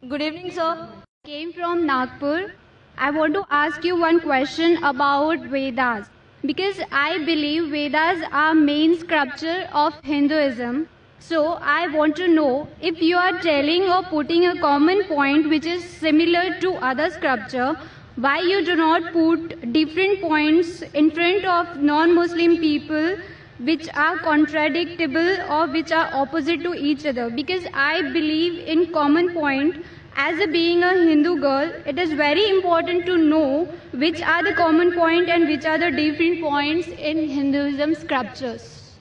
Good evening, sir. Came from Nagpur. I want to ask you one question about Vedas because I believe Vedas are main scripture of Hinduism. So I want to know if you are telling or putting a common point which is similar to other scripture, why you do not put different points in front of non-Muslim people which are contradictable or which are opposite to each other, because I believe in common point. As a being a Hindu girl, it is very important to know which are the common point and which are the different points in Hinduism scriptures.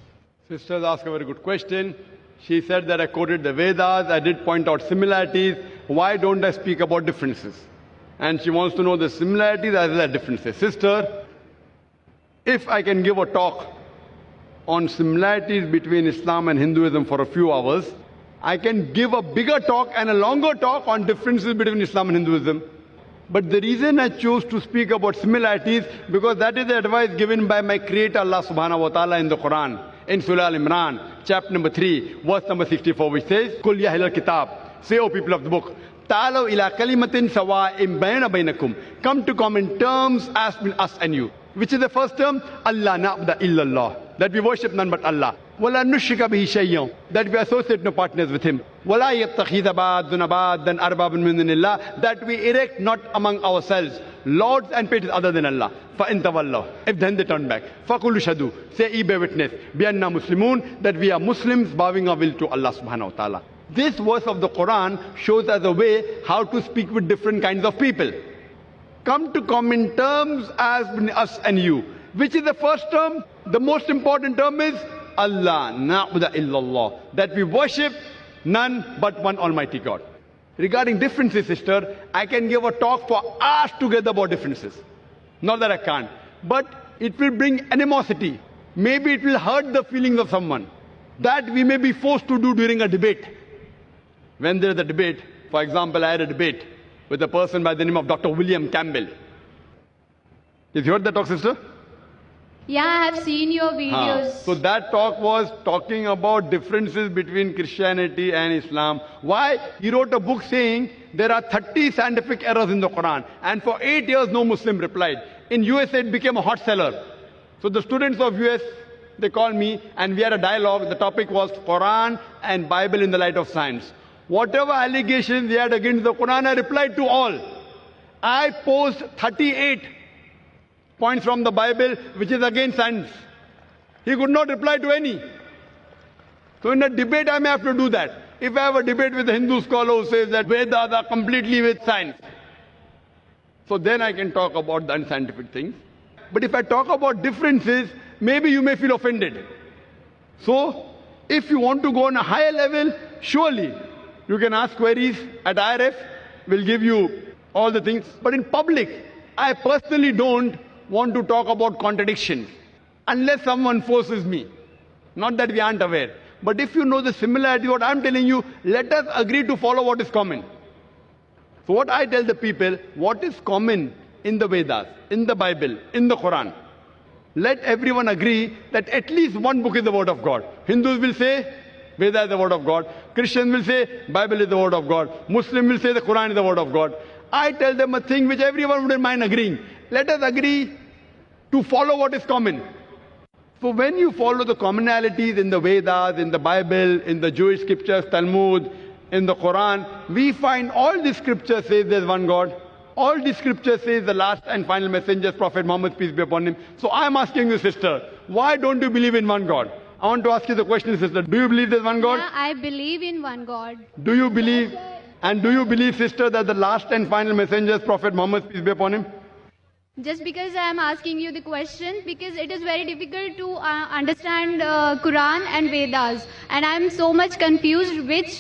Sisters ask a very good question. She said that I quoted the Vedas, I did point out similarities. Why don't I speak about differences? And she wants to know the similarities as well as differences. Sister, if I can give a talk on similarities between Islam and Hinduism for a few hours, I can give a bigger talk and a longer talk on differences between Islam and Hinduism. But the reason I chose to speak about similarities, because that is the advice given by my Creator Allah subhanahu wa ta'ala in the Quran, in Surah Al-Imran, chapter number 3, verse number 64, which says, Kul ya ahlal kitab, say, O people of the book, ta'alaw ila kalimatin sawa'im bayna baynakum, come to common terms as between us and you. Which is the first term? Allah na'budu illallah, that we worship none but Allah. وَلَا نُشْرِكَ بِهِ شَيْئًا, that we associate no partners with Him. وَلَا يَتَّخِذَ بَعْضُنَا بَعْضًا أَرْبَابًا مِّن دُونِ اللَّهِ, that we erect not among ourselves lords and patrons other than Allah. فَإِن تَوَلَّوْا, if then they turn back, فَقُولُوا شَهِدُوا, say ye bear witness, بِأَنَّا مُسْلِمُونَ, that we are Muslims bowing our will to Allah subhanahu wa ta'ala. This verse of the Quran shows us a way how to speak with different kinds of people. Come to common terms as between us and you. Which is the first term? The most important term is Allah na'budu illallah, that we worship none but one Almighty God. Regarding differences, sister, I can give a talk for hours together about differences. Not that I can't, but it will bring animosity. Maybe it will hurt the feelings of someone. That we may be forced to do during a debate. When there is a debate, for example, I had a debate with a person by the name of Dr. William Campbell. Have you heard that talk, sister? Yeah, I have seen your videos. So that talk was talking about differences between Christianity and Islam. Why? He wrote a book saying there are 30 scientific errors in the Quran. And for 8 years, no Muslim replied. In USA, it became a hot seller. So the students of US, they called me and we had a dialogue. The topic was Quran and Bible in the light of science. Whatever allegations they had against the Quran, I replied to all. I posed 38 points from the Bible which is against science. He could not reply to any. So in a debate I may have to do that. If I have a debate with a Hindu scholar who says that Vedas are completely with science, so then I can talk about the unscientific things. But if I talk about differences, maybe you may feel offended. So if you want to go on a higher level, surely you can ask queries at IRF. We'll give you all the things. But in public, I personally don't want to talk about contradictions unless someone forces me. Not that we aren't aware. But if you know the similarity, what I'm telling you, let us agree to follow what is common. So what I tell the people, what is common in the Vedas, in the Bible, in the Quran? Let everyone agree that at least one book is the word of God. Hindus will say, Veda is the word of God. Christians will say, Bible is the word of God. Muslim will say the Quran is the word of God. I tell them a thing which everyone wouldn't mind agreeing. Let us agree to follow what is common. So when you follow the commonalities in the Vedas, in the Bible, in the Jewish scriptures, Talmud, in the Quran, we find all the scriptures say there's one God. All the scriptures say the last and final messenger, Prophet Muhammad, peace be upon him. So I'm asking you, sister, why don't you believe in one God? I want to ask you the question, sister. Do you believe there's one God? Yeah, I believe in one God. Do you believe, and do you believe, sister, that the last and final messenger is Prophet Muhammad, peace be upon him? Just because I am asking you the question, because it is very difficult to understand Quran and Vedas, and I am so much confused which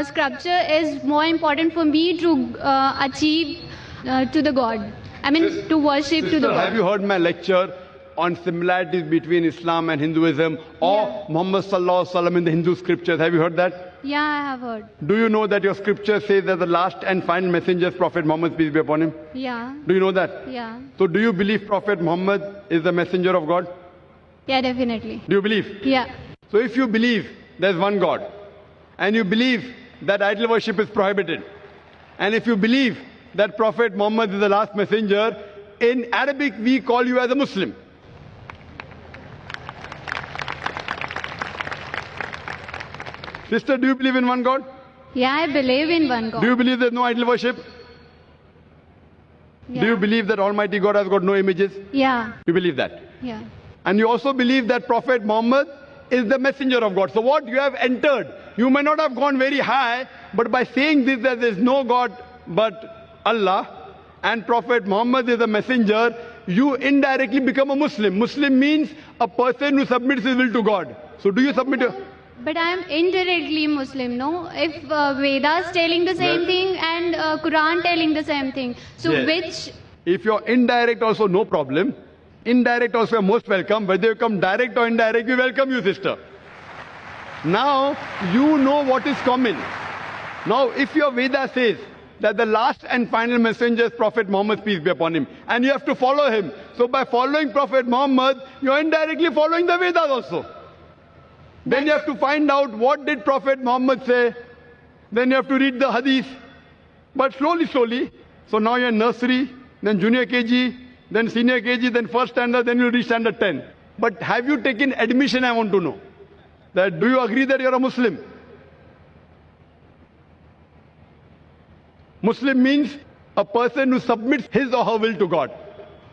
scripture is more important for me to achieve to the God. I mean, to worship to the God. Have you heard my lecture on similarities between Islam and Hinduism, or Muhammad Sallallahu Alaihi Wasallam in the Hindu scriptures? Have you heard that? Yeah, I have heard. Do you know that your scripture says that the last and final messenger is Prophet Muhammad, peace be upon him? Yeah. Do you know that? Yeah. So do you believe Prophet Muhammad is the messenger of God? Yeah, definitely. Do you believe? Yeah. So if you believe there's one God, and you believe that idol worship is prohibited, And if you believe that Prophet Muhammad is the last messenger, in Arabic we call you as a Muslim. Sister, do you believe in one God? Yeah, I believe in one God. Do you believe there's no idol worship? Yeah. Do you believe that Almighty God has got no images? Yeah. You believe that? Yeah. And you also believe that Prophet Muhammad is the messenger of God. So what you have entered, you may not have gone very high, but by saying this, that there is no God but Allah, and Prophet Muhammad is a messenger, you indirectly become a Muslim. Muslim means a person who submits his will to God. So do you submit your... But I am indirectly Muslim, no? If Vedas telling the same Yes. thing and Quran telling the same thing. So Yes. which... If you're indirect also, no problem. Indirect also, you're most welcome. Whether you come direct or indirect, we welcome you, sister. Now, you know what is common. Now, if your Veda says that the last and final messenger is Prophet Muhammad, peace be upon him, and you have to follow him. So by following Prophet Muhammad, you're indirectly following the Vedas also. Then you have to find out what did Prophet Muhammad say. Then you have to read the hadith. But slowly, slowly. So now you're in nursery, then junior KG, then senior KG, then first standard, then you reach standard 10. But have you taken admission, I want to know. That do you agree that you're a Muslim? Muslim means a person who submits his or her will to God.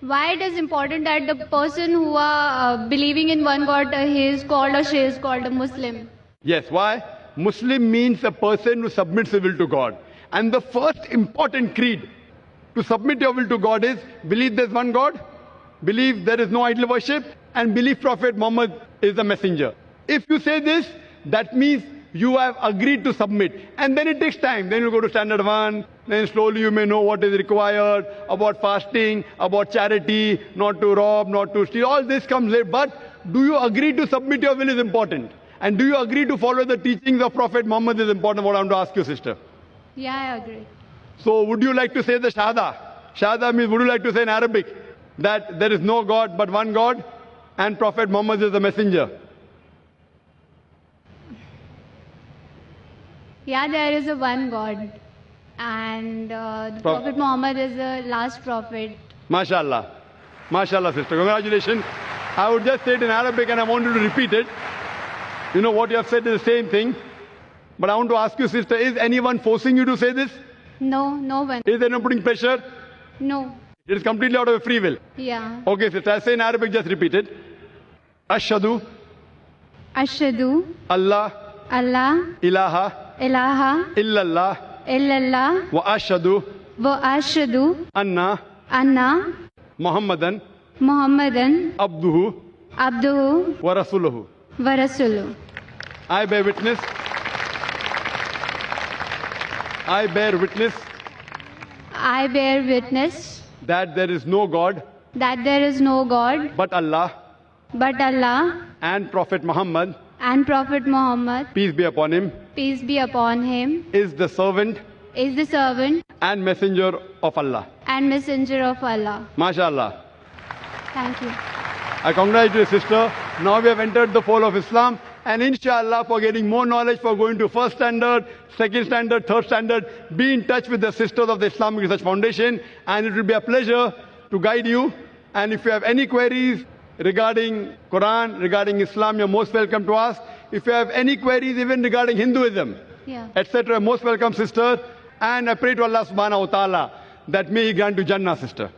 Why it is important that the person who are believing in one God, he is called or she is called a Muslim? Yes, why? Muslim means a person who submits his will to God. And the first important creed to submit your will to God is believe there's one God, believe there is no idol worship, and believe Prophet Muhammad is the messenger. If you say this, that means you have agreed to submit. And then it takes time. Then you go to standard 1, then slowly you may know what is required about fasting, about charity, not to rob, not to steal. All this comes later. But do you agree to submit your will is important. And do you agree to follow the teachings of Prophet Muhammad is important. What I want to ask you, sister. Yeah, I agree. So would you like to say the Shahada? Shahada means would you like to say in Arabic that there is no God but one God and Prophet Muhammad is the messenger? Yeah, there is a one God. And the Prophet Muhammad is the last prophet. MashaAllah. MashaAllah, sister. Congratulations. I would just say it in Arabic and I want you to repeat it. You know what you have said is the same thing. But I want to ask you, sister, is anyone forcing you to say this? No, no one. Is anyone putting pressure? No. It is completely out of your free will. Yeah. Okay, sister. I'll say in Arabic, just repeat it. Ashhadu Ashhadu Allah Allah ilaha ilaha illallah illallah wa ashhadu wa ashhadu anna anna Muhammadan Muhammadan abduhu abduhu wa rasuluhu. wa rasuluhu. I bear witness. I bear witness I bear witness that there is no God that there is no God but Allah but Allah and Prophet Muhammad, and Prophet Muhammad, peace be upon him, peace be upon him, is the servant is the servant and messenger of Allah. and messenger of Allah. MashaAllah. Thank you. I congratulate you, sister. Now we have entered the fold of Islam. And inshallah, for getting more knowledge, for going to first standard, second standard, third standard, be in touch with the sisters of the Islamic Research Foundation. And it will be a pleasure to guide you. And if you have any queries regarding Quran, regarding Islam, you're most welcome to ask. If you have any queries even regarding Hinduism, Yeah. etc., most welcome, sister. And I pray to Allah subhanahu wa ta'ala that may He grant you Jannah, sister.